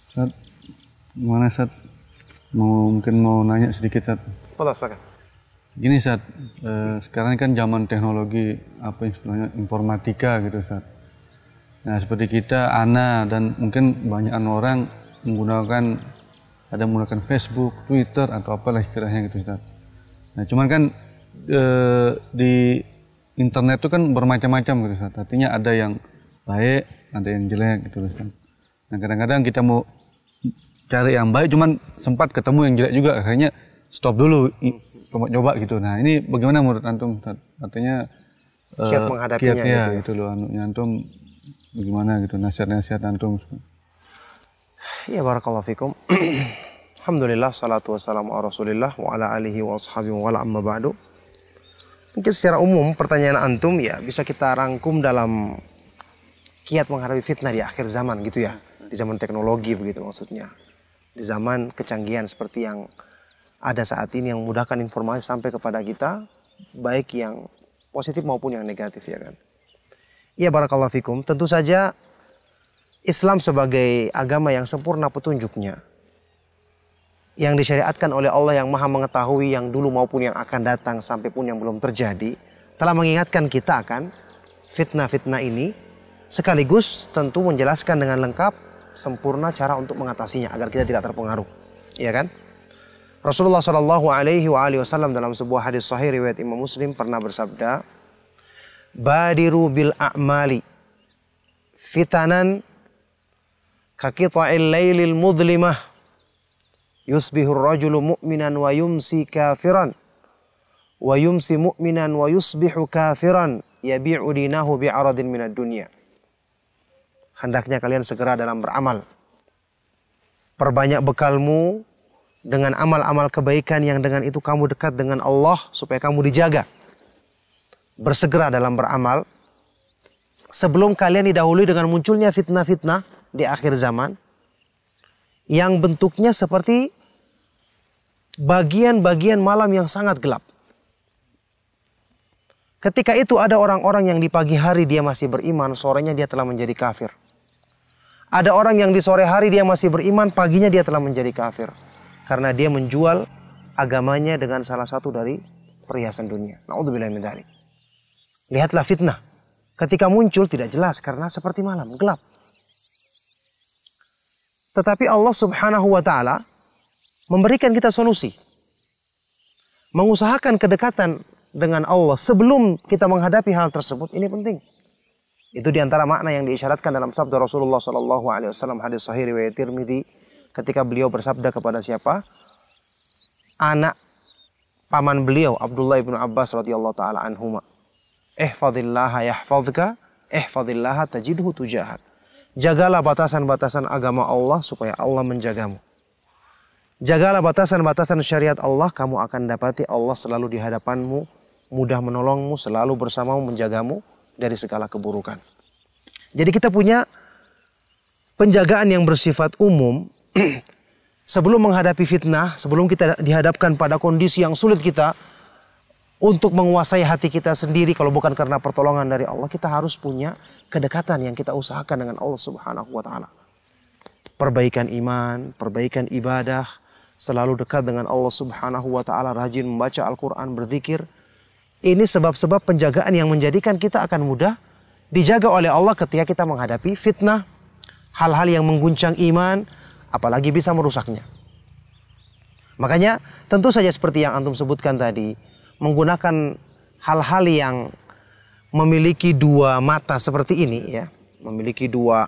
Sat, gimana Sat? Mungkin mau nanya sedikit Sat. Boleh, silakan. Gini Sat, sekarang kan zaman teknologi apa istilahnya informatika gitu Sat. Nah seperti kita, Ana dan mungkin banyak orang menggunakan Facebook, Twitter atau apalah istilahnya gitu Sat. Nah cuman kan di internet itu kan bermacam-macam gitu Sat. Artinya ada yang baik, ada yang jelek gitu Sat. Nah kadang-kadang kita mau cari yang baik cuman sempat ketemu yang jelek juga, akhirnya stop dulu coba gitu. Nah ini bagaimana menurut antum Ustaz? Artinya kiat menghadapinya gitu loh antum bagaimana gitu nasihat-nasihat antum? Ya barakallahu fikum. Alhamdulillah salatu wassalamu ala Rasulillah wa ala alihi wa ashabihi wa ala amma ba'du. Mungkin secara umum pertanyaan antum ya bisa kita rangkum dalam kiat menghadapi fitnah di akhir zaman gitu ya. Di zaman teknologi begitu maksudnya. Di zaman kecanggihan seperti yang ada saat ini yang memudahkan informasi sampai kepada kita, baik yang positif maupun yang negatif ya kan. Ya barakallahu fikum, tentu saja Islam sebagai agama yang sempurna petunjuknya, yang disyariatkan oleh Allah yang maha mengetahui yang dulu maupun yang akan datang sampai pun yang belum terjadi, telah mengingatkan kita akan fitnah-fitnah ini, sekaligus tentu menjelaskan dengan lengkap sempurna cara untuk mengatasinya agar kita tidak terpengaruh, ya kan? Rasulullah Shallallahu Alaihi Wasallam dalam sebuah hadis sahih riwayat Imam Muslim pernah bersabda, "Badiru bil a'mali fitanan kaqita'il lailil mudlimah yusbihur rajulu mu'minan wa yumsi kafiran wa yumsi mu'minan wa yusbihu kafiran yabi'u dinahu bi'aradin minad dunya." Hendaknya kalian segera dalam beramal. Perbanyak bekalmu dengan amal-amal kebaikan yang dengan itu kamu dekat dengan Allah supaya kamu dijaga. Bersegera dalam beramal sebelum kalian didahului dengan munculnya fitnah-fitnah di akhir zaman yang bentuknya seperti bagian-bagian malam yang sangat gelap. Ketika itu ada orang-orang yang di pagi hari dia masih beriman, sorenya dia telah menjadi kafir. Ada orang yang di sore hari dia masih beriman, paginya dia telah menjadi kafir. Karena dia menjual agamanya dengan salah satu dari perhiasan dunia. Na'udzubillahi min dzalik. Lihatlah fitnah. Ketika muncul tidak jelas karena seperti malam, gelap. Tetapi Allah Subhanahu wa taala memberikan kita solusi. Mengusahakan kedekatan dengan Allah sebelum kita menghadapi hal tersebut ini penting. Itu diantara makna yang diisyaratkan dalam sabda Rasulullah SAW hadis sahih riwayat Tirmidzi ketika beliau bersabda kepada siapa? Anak paman beliau Abdullah ibnu Abbas radhiyallahu taala anhuma. Ihfazillaha yahfazka, ihfazillaha tajidhu tujahak. Jagalah batasan-batasan agama Allah supaya Allah menjagamu. Jagalah batasan-batasan syariat Allah, kamu akan dapati Allah selalu di hadapanmu, mudah menolongmu, selalu bersamamu, menjagamu dari segala keburukan. Jadi kita punya penjagaan yang bersifat umum sebelum menghadapi fitnah, sebelum kita dihadapkan pada kondisi yang sulit kita untuk menguasai hati kita sendiri kalau bukan karena pertolongan dari Allah, kita harus punya kedekatan yang kita usahakan dengan Allah Subhanahu wa taala. Perbaikan iman, perbaikan ibadah, selalu dekat dengan Allah Subhanahu wa taala, rajin membaca Al-Qur'an, berzikir. Ini sebab-sebab penjagaan yang menjadikan kita akan mudah dijaga oleh Allah ketika kita menghadapi fitnah, hal-hal yang mengguncang iman, apalagi bisa merusaknya. Makanya tentu saja seperti yang antum sebutkan tadi, menggunakan hal-hal yang memiliki dua mata seperti ini ya, memiliki dua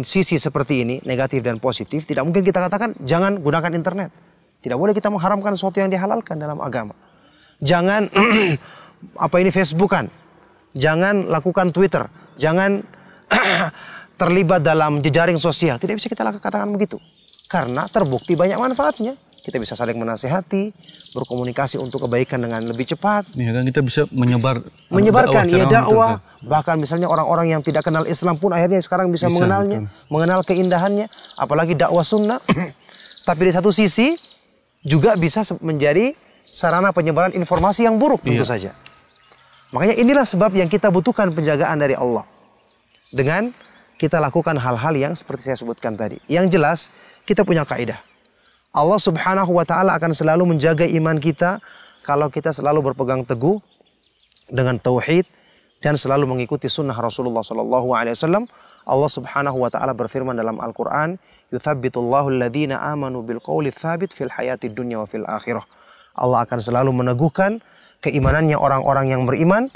sisi seperti ini, negatif dan positif, tidak mungkin kita katakan jangan gunakan internet. Tidak boleh kita mengharamkan sesuatu yang dihalalkan dalam agama. Jangan Facebookan, jangan lakukan Twitter, jangan terlibat dalam jejaring sosial. Tidak bisa kita katakan begitu. Karena terbukti banyak manfaatnya. Kita bisa saling menasihati, berkomunikasi untuk kebaikan dengan lebih cepat. Ya kan kita bisa menyebarkan dakwah. Bahkan misalnya orang-orang yang tidak kenal Islam pun akhirnya sekarang bisa mengenalnya, mengenal keindahannya, apalagi dakwah sunnah. Tapi di satu sisi juga bisa menjadi sarana penyebaran informasi yang buruk tentu saja. Makanya inilah sebab yang kita butuhkan penjagaan dari Allah. Dengan kita lakukan hal-hal yang seperti saya sebutkan tadi. Yang jelas, kita punya kaidah. Allah Subhanahu wa Ta'ala akan selalu menjaga iman kita kalau kita selalu berpegang teguh dengan tauhid dan selalu mengikuti sunnah Rasulullah sallallahu alaihi wasallam. Allah Subhanahu wa Ta'ala berfirman dalam Al-Qur'an, "Yuthabbitullahu alladhina amanu bil qawli tsabit fil hayatid dunya wa fil akhirah." Allah akan selalu meneguhkan keimanannya orang-orang yang beriman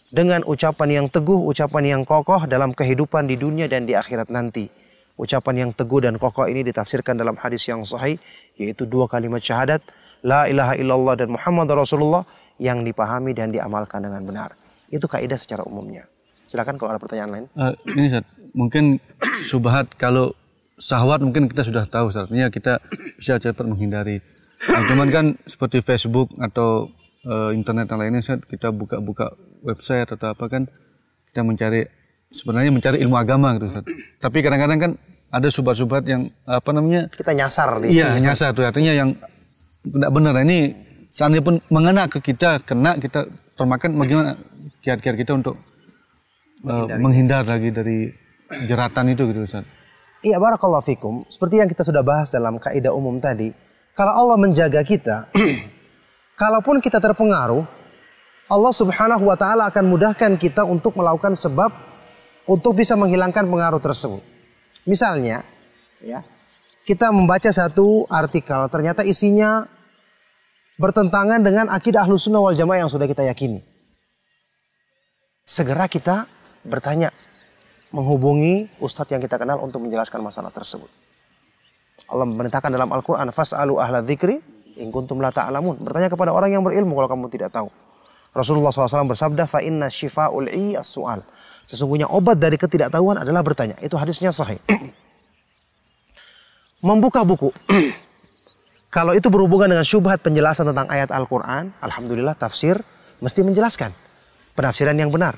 dengan ucapan yang teguh, ucapan yang kokoh dalam kehidupan di dunia dan di akhirat nanti. Ucapan yang teguh dan kokoh ini ditafsirkan dalam hadis yang sahih, yaitu 2 kalimat syahadat, la ilaha illallah dan Muhammad Rasulullah, yang dipahami dan diamalkan dengan benar. Itu kaidah secara umumnya. Silakan kalau ada pertanyaan lain. Ini Ustaz, mungkin syubhat kalau syahwat mungkin kita sudah tahu, artinya kita bisa cepat menghindari. Nah, cuman kan seperti Facebook atau internet yang lainnya, Ustaz, kita buka-buka website atau apa kan, kita sebenarnya mencari ilmu agama gitu, Ustaz. Tapi kadang-kadang kan ada subhat-subhat yang kita nyasar iya, nyasar tuh, artinya yang tidak benar. Nah, ini seandainya pun mengena ke kita, kita termakan, bagaimana kiat-kiat kita untuk menghindar lagi dari jeratan itu gitu, Ustaz. Iya, barakallahu fikum. Seperti yang kita sudah bahas dalam kaidah umum tadi, kalau Allah menjaga kita, kalaupun kita terpengaruh, Allah Subhanahu wa Ta'ala akan mudahkan kita untuk melakukan sebab untuk bisa menghilangkan pengaruh tersebut. Misalnya, ya, kita membaca satu artikel, ternyata isinya bertentangan dengan akidah Ahlus Sunnah wal Jamaah yang sudah kita yakini. Segera kita bertanya, menghubungi ustadz yang kita kenal untuk menjelaskan masalah tersebut. Allah memerintahkan dalam Al-Quran, fas'alu ahla dzikri in kuntum la ta'lamun. Bertanya kepada orang yang berilmu kalau kamu tidak tahu. Rasulullah SAW bersabda, fa inna shifa'ul as-su'al. Sesungguhnya obat dari ketidaktahuan adalah bertanya. Itu hadisnya sahih. Membuka buku. Kalau itu berhubungan dengan syubhat penjelasan tentang ayat Al-Quran, alhamdulillah tafsir mesti menjelaskan penafsiran yang benar.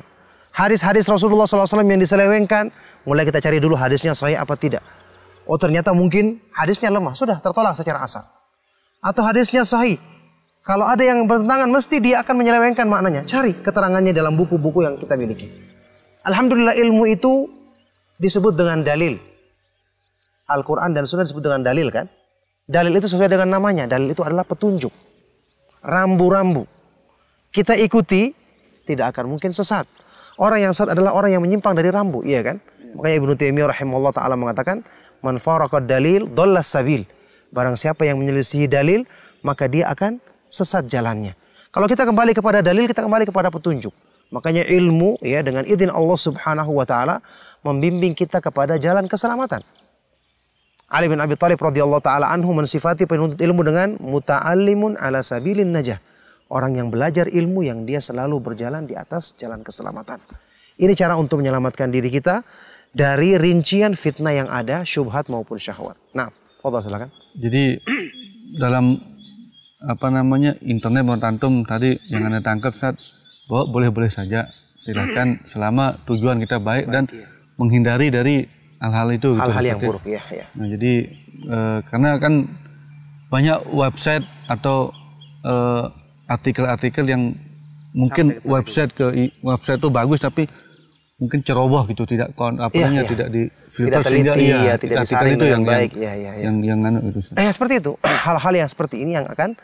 Hadis-hadis Rasulullah SAW yang diselewengkan, mulai kita cari dulu hadisnya sahih apa tidak. Oh, ternyata mungkin hadisnya lemah, sudah tertolak secara asal. Atau hadisnya sahih. Kalau ada yang bertentangan, mesti dia akan menyelewengkan maknanya. Cari keterangannya dalam buku-buku yang kita miliki. Alhamdulillah ilmu itu disebut dengan dalil. Al-Quran dan Sunnah disebut dengan dalil kan. Dalil itu sesuai dengan namanya. Dalil itu adalah petunjuk. Rambu-rambu. Kita ikuti, tidak akan mungkin sesat. Orang yang sesat adalah orang yang menyimpang dari rambu. Iya kan? Makanya Ibnu Taimiyah rahimahullah ta'ala mengatakan, man faraqad dalil, dhallas sabil. Barang siapa yang menyelisihi dalil, maka dia akan sesat jalannya. Kalau kita kembali kepada dalil, kita kembali kepada petunjuk. Makanya ilmu, ya, dengan izin Allah Subhanahu wa Ta'ala membimbing kita kepada jalan keselamatan. Ali bin Abi Thalib radhiyallahu taala anhu mensifati penuntut ilmu dengan muta'allimun ala sabilin najah. Orang yang belajar ilmu yang dia selalu berjalan di atas jalan keselamatan. Ini cara untuk menyelamatkan diri kita dari rincian fitnah yang ada, syubhat maupun syahwat. Nah, fadhal silakan. Jadi dalam internet menurut antum tadi yang Anda tangkap, Ustaz, bahwa boleh-boleh saja, silakan selama tujuan kita baik dan menghindari dari hal-hal itu. Hal-hal gitu, yang buruk, ya. Nah, jadi karena kan banyak website atau artikel-artikel yang mungkin website itu bagus tapi mungkin ceroboh gitu, tidak tidak difilter sehingga tidak disaring dengan baik. Yang itu. Seperti itu. Hal-hal yang seperti ini yang akan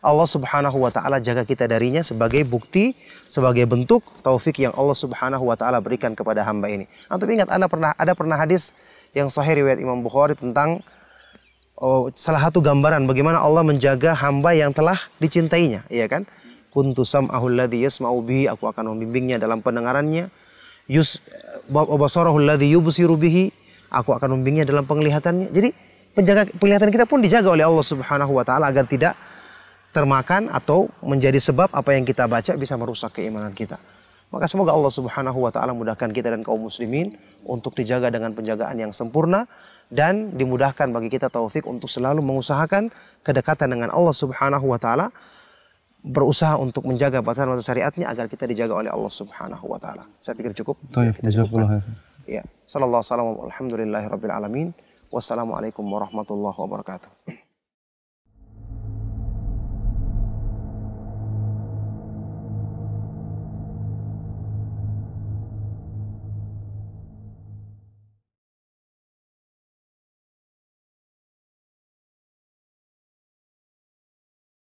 Allah Subhanahu wa Ta'ala jaga kita darinya sebagai bukti, sebagai bentuk taufik yang Allah Subhanahu wa Ta'ala berikan kepada hamba ini. Antum ingat, ada pernah hadis yang sahih riwayat Imam Bukhari tentang salah satu gambaran bagaimana Allah menjaga hamba yang telah dicintainya, iya kan? Kuntu sam'ahu alladhi yasma'u bihi, aku akan membimbingnya dalam pendengarannya. Basarahu alladhi yubsiru bihi, aku akan membimbingnya dalam penglihatannya. Jadi penjaga penglihatan kita pun dijaga oleh Allah Subhanahu wa Ta'ala agar tidak termakan atau menjadi sebab apa yang kita baca bisa merusak keimanan kita. Maka semoga Allah Subhanahu wa Ta'ala mudahkan kita dan kaum muslimin untuk dijaga dengan penjagaan yang sempurna dan dimudahkan bagi kita taufik untuk selalu mengusahakan kedekatan dengan Allah Subhanahu wa Ta'ala, berusaha untuk menjaga batasan syariatnya agar kita dijaga oleh Allah Subhanahu wa Ta'ala. Saya pikir cukup. Ya, sallallahu alaihi wasallam, alhamdulillahirabbil alamin. Wassalamualaikum warahmatullahi wabarakatuh.